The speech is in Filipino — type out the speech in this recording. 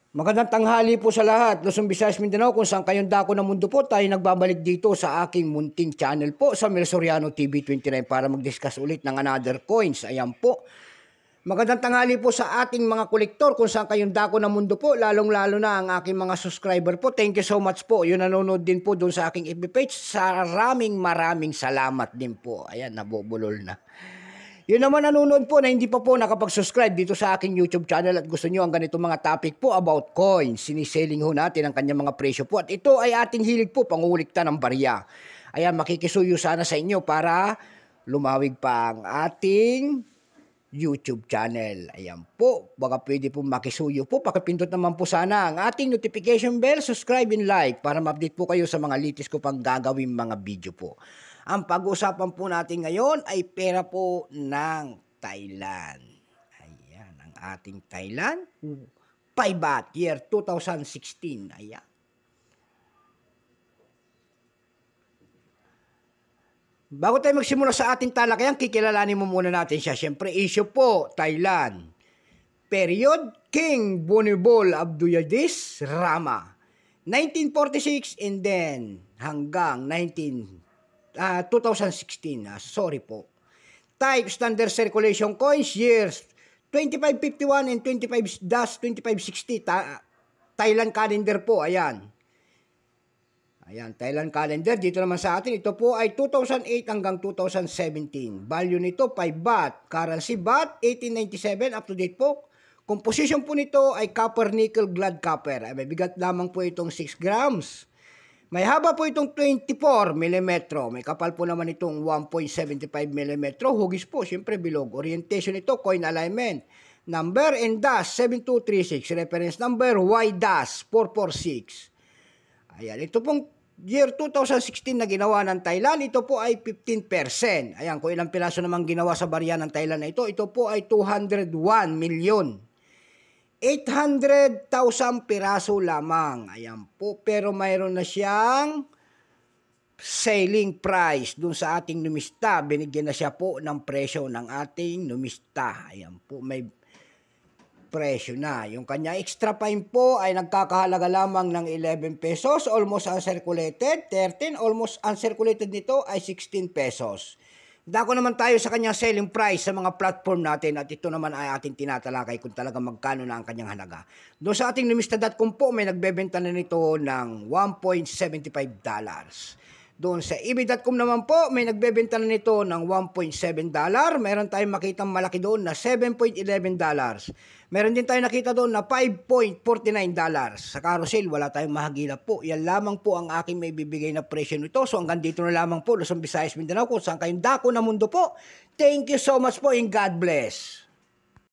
Magandang tanghali po sa lahat. Luzon, Visayas, Mindanao, kung saan kayong dako ng mundo po, tayo nagbabalik dito sa aking munting channel po sa Mel Soriano TV29 para mag-discuss ulit ng another coins. Ayan po. Magandang tanghali po sa ating mga kolektor kung saan kayong dako ng mundo po, lalong-lalo na ang aking mga subscriber po. Thank you so much po. Yung nanonood din po doon sa aking FB page. Maraming salamat din po. Ayan, nabubulol na. Yun naman nanonood po na hindi pa po nakapag-subscribe dito sa aking YouTube channel at gusto nyo ang ganito mga topic po about coins. Siniselling ho natin ang kanyang mga presyo po. At ito ay ating hilig po, pangulikta ng barya. Ayan, makikisuyo sana sa inyo para lumawig pa ang ating YouTube channel. Ayan po, baka pwede po makisuyo po. Pakipindot naman po sana ang ating notification bell, subscribe and like para ma-update po kayo sa mga latest ko pang gagawin mga video po. Ang pag-uusapan po natin ngayon ay pera po ng Thailand. Ayan, ang ating Thailand. 5 baht, year 2016. Ayan. Bago tayo magsimula sa ating talakayan, kikilalanin mo muna natin siya. Siyempre, issue po, Thailand. Period, King Bhumibol Adulyadej Rama. 1946 and then hanggang 2016, sorry po. Type standard circulation coins years 2551 and 25-2560 Thailand calendar po, ayan. Ayan, Thailand calendar. Dito naman sa atin, ito po ay 2008 hanggang 2017. Value nito 5 baht. Currency baht 1897, up to date po. Composition po nito ay copper nickel glad copper. Ay, may bigat lamang po itong 6 grams. May haba po itong 24 mm. May kapal po naman itong 1.75 mm. Hugis po, siyempre bilog. Orientation ito, coin alignment. Number and dash 7236. Reference number Y-446. Ayan, ito pong year 2016 na ginawa ng Thailand, ito po ay 15%. Ayan, kung ilang piraso naman ginawa sa barya ng Thailand na ito po ay 201,800,000 piraso lamang. Ayan po. Pero mayroon na siyang selling price dun sa ating numista. Binigyan na siya po ng presyo ng ating numista. Ayan po. May presyo na. Yung kanya extra fine po ay nagkakahalaga lamang ng 11 pesos. Almost uncirculated. 13. Almost uncirculated nito ay 16 pesos. Dako naman tayo sa kanyang selling price sa mga platform natin at ito naman ay ating tinatalakay kung talaga magkano na ang kanyang halaga. Doon sa ating numista.com po may nagbebenta na nito ng $1.75. Doon sa ebay.com naman po may nagbebenta na nito ng $1.7. Meron tayong makitang malaki doon na $7.11. Meron din tayong nakita doon na $5.49. Sa carousel, wala tayong mahagilap po. Yan lamang po ang aking may bibigay na presyo nito. So hanggang dito na lamang po, Luzon, Visayas, Mindanao, kung saan kayong dako na mundo po. Thank you so much po and God bless.